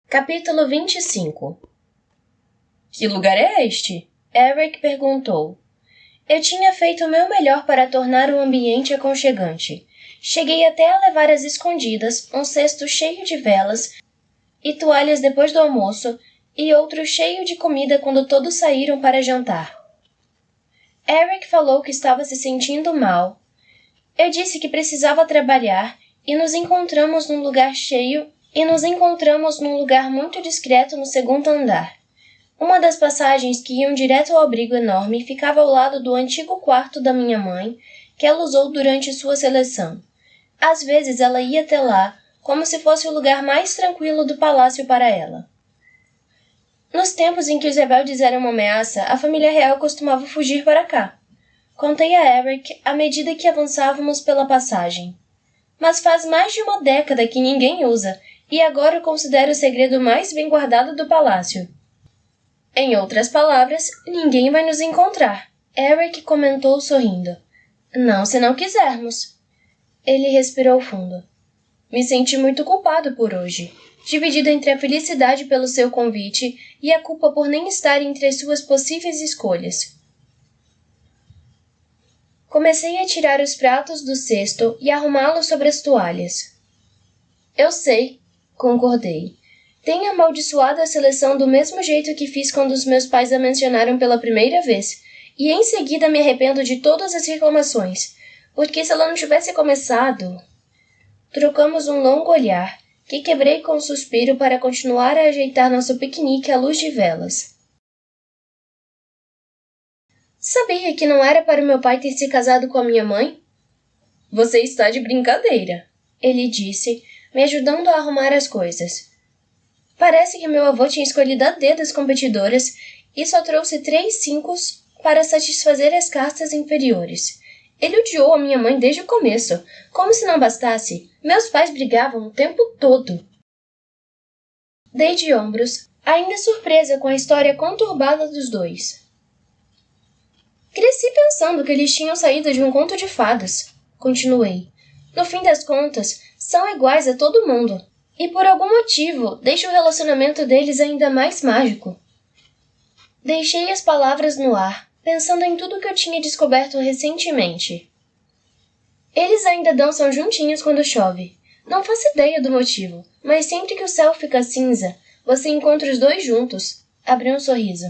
Capítulo 25. Que lugar é este? Eric perguntou. Eu tinha feito o meu melhor para tornar o ambiente aconchegante. Cheguei até a levar às escondidas um cesto cheio de velas e toalhas depois do almoço e outro cheio de comida quando todos saíram para jantar. Eric falou que estava se sentindo mal. Eu disse que precisava trabalhar e nos encontramos num lugar muito discreto no segundo andar. Uma das passagens que iam direto ao abrigo enorme ficava ao lado do antigo quarto da minha mãe, que ela usou durante sua seleção. Às vezes ela ia até lá, como se fosse o lugar mais tranquilo do palácio para ela. Nos tempos em que os rebeldes eram uma ameaça, a família real costumava fugir para cá. Contei a Eric à medida que avançávamos pela passagem. Mas faz mais de uma década que ninguém usa, e agora o considero o segredo mais bem guardado do palácio. Em outras palavras, ninguém vai nos encontrar, Eric comentou sorrindo. Não se não quisermos. Ele respirou fundo. Me senti muito culpado por hoje, dividido entre a felicidade pelo seu convite e a culpa por nem estar entre as suas possíveis escolhas. Comecei a tirar os pratos do cesto e arrumá-los sobre as toalhas. Eu sei, concordei. Tenho amaldiçoado a seleção do mesmo jeito que fiz quando os meus pais a mencionaram pela primeira vez, e em seguida me arrependo de todas as reclamações, porque se ela não tivesse começado... Trocamos um longo olhar, que quebrei com um suspiro para continuar a ajeitar nosso piquenique à luz de velas. Sabia que não era para o meu pai ter se casado com a minha mãe? Você está de brincadeira, ele disse, me ajudando a arrumar as coisas. Parece que meu avô tinha escolhido a dedo as competidoras e só trouxe 3 5s para satisfazer as castas inferiores. Ele odiou a minha mãe desde o começo. Como se não bastasse, meus pais brigavam o tempo todo. Dei de ombros, ainda surpresa com a história conturbada dos dois. Cresci pensando que eles tinham saído de um conto de fadas. Continuei. No fim das contas, são iguais a todo mundo. E por algum motivo, deixa o relacionamento deles ainda mais mágico. Deixei as palavras no ar, pensando em tudo que eu tinha descoberto recentemente. Eles ainda dançam juntinhos quando chove. Não faço ideia do motivo, mas sempre que o céu fica cinza, você encontra os dois juntos. Abri um sorriso.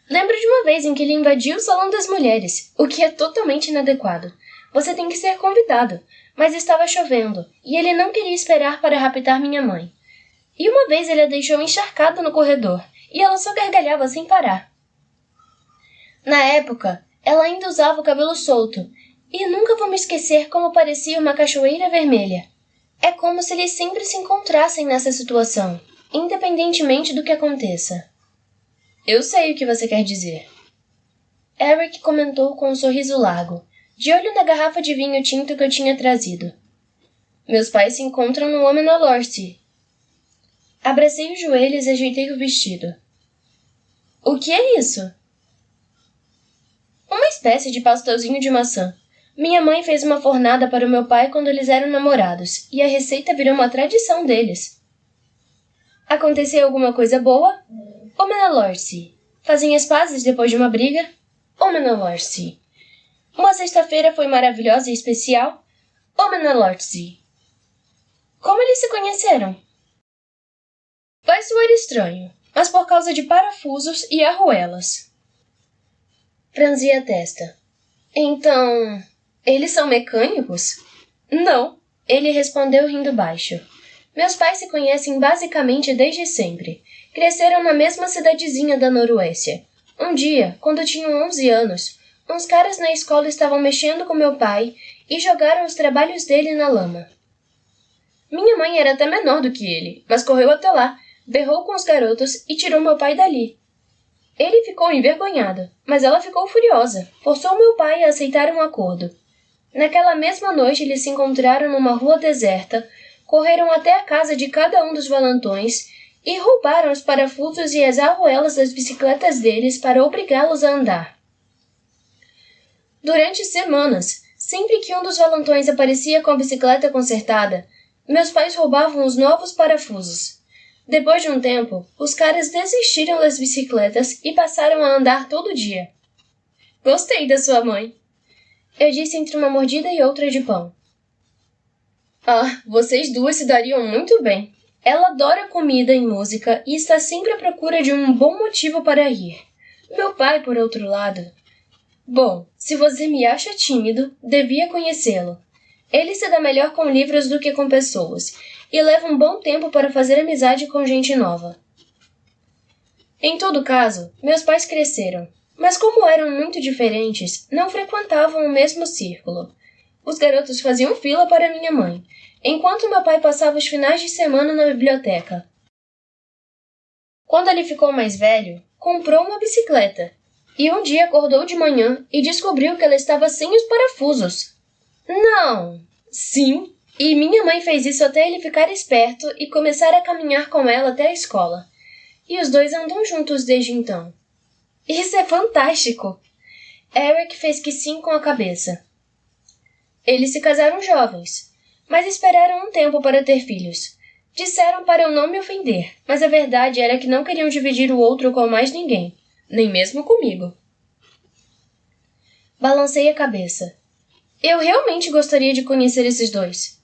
Lembro de uma vez em que ele invadiu o salão das mulheres, o que é totalmente inadequado. Você tem que ser convidado, mas estava chovendo, e ele não queria esperar para raptar minha mãe. E uma vez ele a deixou encharcada no corredor, e ela só gargalhava sem parar. Na época, ela ainda usava o cabelo solto, e nunca vou me esquecer como parecia uma cachoeira vermelha. É como se eles sempre se encontrassem nessa situação, independentemente do que aconteça. Eu sei o que você quer dizer. Eric comentou com um sorriso largo, de olho na garrafa de vinho tinto que eu tinha trazido. Meus pais se encontram no Omenalorsi. Abracei os joelhos e ajeitei o vestido. O que é isso? Uma espécie de pastelzinho de maçã. Minha mãe fez uma fornada para o meu pai quando eles eram namorados, e a receita virou uma tradição deles. Aconteceu alguma coisa boa? Omenalorsi. Fazem as pazes depois de uma briga? Omenalorsi. Uma sexta-feira foi maravilhosa e especial? Omenalorsi. Como eles se conheceram? Vai soar estranho, mas por causa de parafusos e arruelas. Franzi a testa. Então, eles são mecânicos? Não, ele respondeu rindo baixo. Meus pais se conhecem basicamente desde sempre. Cresceram na mesma cidadezinha da Noruécia. Um dia, quando tinham 11 anos, uns caras na escola estavam mexendo com meu pai e jogaram os trabalhos dele na lama. Minha mãe era até menor do que ele, mas correu até lá, berrou com os garotos e tirou meu pai dali. Ele ficou envergonhado, mas ela ficou furiosa. Forçou meu pai a aceitar um acordo. Naquela mesma noite eles se encontraram numa rua deserta, correram até a casa de cada um dos valentões e roubaram os parafusos e as arruelas das bicicletas deles para obrigá-los a andar. Durante semanas, sempre que um dos valentões aparecia com a bicicleta consertada, meus pais roubavam os novos parafusos. Depois de um tempo, os caras desistiram das bicicletas e passaram a andar todo dia. Gostei da sua mãe, eu disse entre uma mordida e outra de pão. Ah, vocês duas se dariam muito bem. Ela adora comida e música e está sempre à procura de um bom motivo para rir. Meu pai, por outro lado... Bom, se você me acha tímido, devia conhecê-lo. Ele se dá melhor com livros do que com pessoas, e leva um bom tempo para fazer amizade com gente nova. Em todo caso, meus pais cresceram, mas como eram muito diferentes, não frequentavam o mesmo círculo. Os garotos faziam fila para minha mãe, enquanto meu pai passava os finais de semana na biblioteca. Quando ele ficou mais velho, comprou uma bicicleta, e um dia acordou de manhã e descobriu que ela estava sem os parafusos. Não! Sim! E minha mãe fez isso até ele ficar esperto e começar a caminhar com ela até a escola. E os dois andam juntos desde então. Isso é fantástico! Eric fez que sim com a cabeça. Eles se casaram jovens, mas esperaram um tempo para ter filhos. Disseram para eu não me ofender, mas a verdade era que não queriam dividir o outro com mais ninguém, nem mesmo comigo. Balancei a cabeça. Eu realmente gostaria de conhecer esses dois.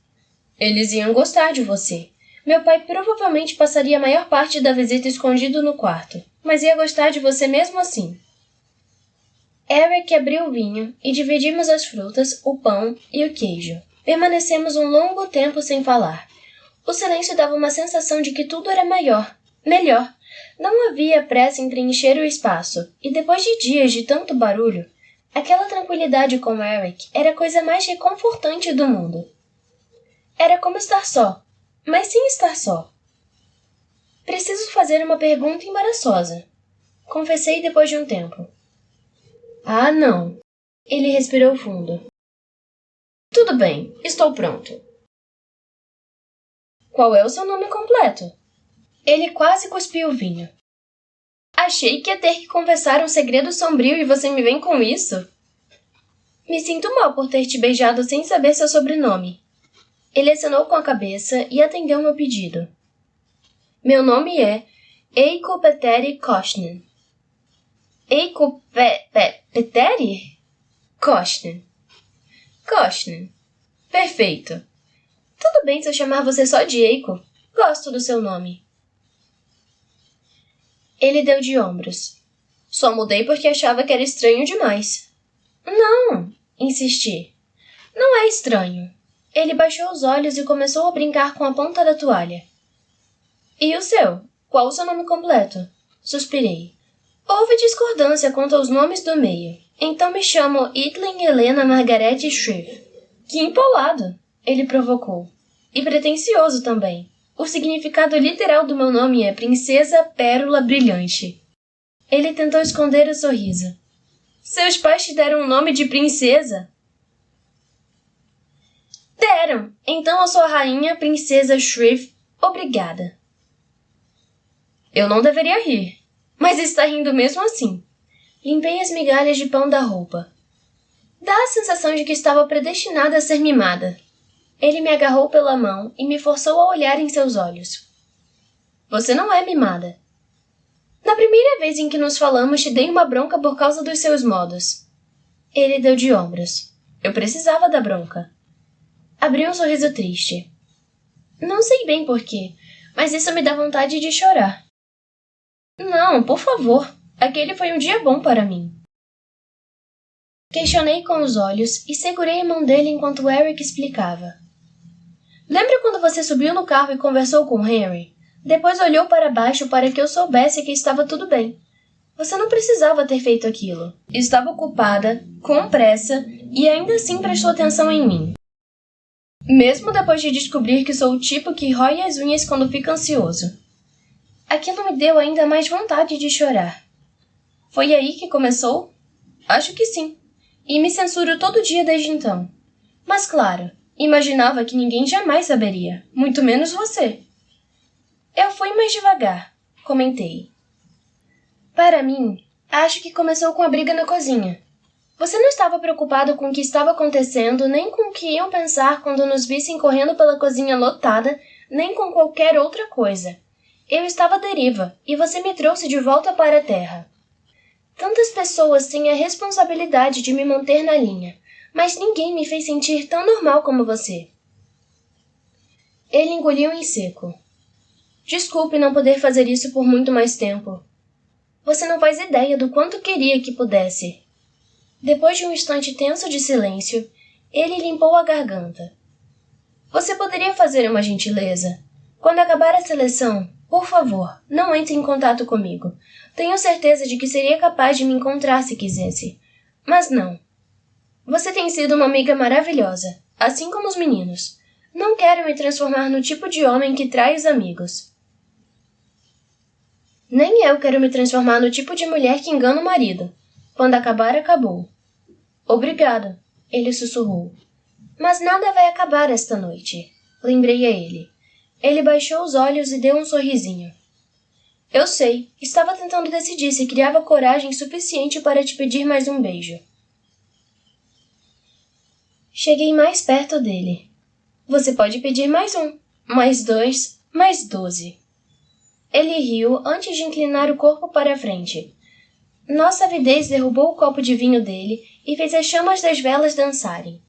Eles iam gostar de você. Meu pai provavelmente passaria a maior parte da visita escondido no quarto, mas ia gostar de você mesmo assim. Eric abriu o vinho e dividimos as frutas, o pão e o queijo. Permanecemos um longo tempo sem falar. O silêncio dava uma sensação de que tudo era melhor. Não havia pressa em preencher o espaço, e depois de dias de tanto barulho, aquela tranquilidade com Eric era a coisa mais reconfortante do mundo. Era como estar só, mas sem estar só. Preciso fazer uma pergunta embaraçosa. Confessei depois de um tempo. Ah, não. Ele respirou fundo. Tudo bem, estou pronto. Qual é o seu nome completo? Ele quase cuspiu o vinho. Achei que ia ter que confessar um segredo sombrio e você me vem com isso? Me sinto mal por ter te beijado sem saber seu sobrenome. Ele acenou com a cabeça e atendeu meu pedido. Meu nome é Eiko Petteri Koshnen. Eiko Petteri? Koshnen. Koshnen. Perfeito. Tudo bem se eu chamar você só de Eiko. Gosto do seu nome. Ele deu de ombros. Só mudei porque achava que era estranho demais. Não, insisti. Não é estranho. Ele baixou os olhos e começou a brincar com a ponta da toalha. E o seu? Qual o seu nome completo? Suspirei. Houve discordância quanto aos nomes do meio. Então me chamo Etlin Helena Margaret Shreve. Que empolado! Ele provocou. E pretensioso também. O significado literal do meu nome é Princesa Pérola Brilhante. Ele tentou esconder o sorriso. Seus pais te deram um nome de princesa? Deram. Então eu sou a rainha Princesa Shreve. Obrigada. Eu não deveria rir, mas está rindo mesmo assim. Limpei as migalhas de pão da roupa. Dá a sensação de que estava predestinada a ser mimada. Ele me agarrou pela mão e me forçou a olhar em seus olhos. Você não é mimada. Na primeira vez em que nos falamos, te dei uma bronca por causa dos seus modos. Ele deu de ombros. Eu precisava da bronca. Abriu um sorriso triste. Não sei bem porquê, mas isso me dá vontade de chorar. Não, por favor. Aquele foi um dia bom para mim. Questionei com os olhos e segurei a mão dele enquanto Eric explicava. Lembra quando você subiu no carro e conversou com Henry? Depois olhou para baixo para que eu soubesse que estava tudo bem. Você não precisava ter feito aquilo. Estava ocupada, com pressa, e ainda assim prestou atenção em mim. Mesmo depois de descobrir que sou o tipo que rói as unhas quando fica ansioso. Aquilo me deu ainda mais vontade de chorar. Foi aí que começou? Acho que sim. E me censuro todo dia desde então. Mas claro, imaginava que ninguém jamais saberia, muito menos você. Eu fui mais devagar, comentei. Para mim, acho que começou com a briga na cozinha. Você não estava preocupado com o que estava acontecendo, nem com o que iam pensar quando nos vissem correndo pela cozinha lotada, nem com qualquer outra coisa. Eu estava à deriva, e você me trouxe de volta para a terra. Tantas pessoas têm a responsabilidade de me manter na linha, mas ninguém me fez sentir tão normal como você. Ele engoliu em seco. Desculpe não poder fazer isso por muito mais tempo. Você não faz ideia do quanto queria que pudesse. Depois de um instante tenso de silêncio, ele limpou a garganta. Você poderia fazer uma gentileza? Quando acabar a seleção, por favor, não entre em contato comigo. Tenho certeza de que seria capaz de me encontrar se quisesse. Mas não. Você tem sido uma amiga maravilhosa, assim como os meninos. Não quero me transformar no tipo de homem que trai os amigos. Nem eu quero me transformar no tipo de mulher que engana o marido. Quando acabar, acabou. Obrigado, ele sussurrou. Mas nada vai acabar esta noite, lembrei a ele. Ele baixou os olhos e deu um sorrisinho. Eu sei, estava tentando decidir se criava coragem suficiente para te pedir mais um beijo. Cheguei mais perto dele. Você pode pedir mais um, mais 2, mais 12. Ele riu antes de inclinar o corpo para a frente. Nossa avidez derrubou o copo de vinho dele e fez as chamas das velas dançarem.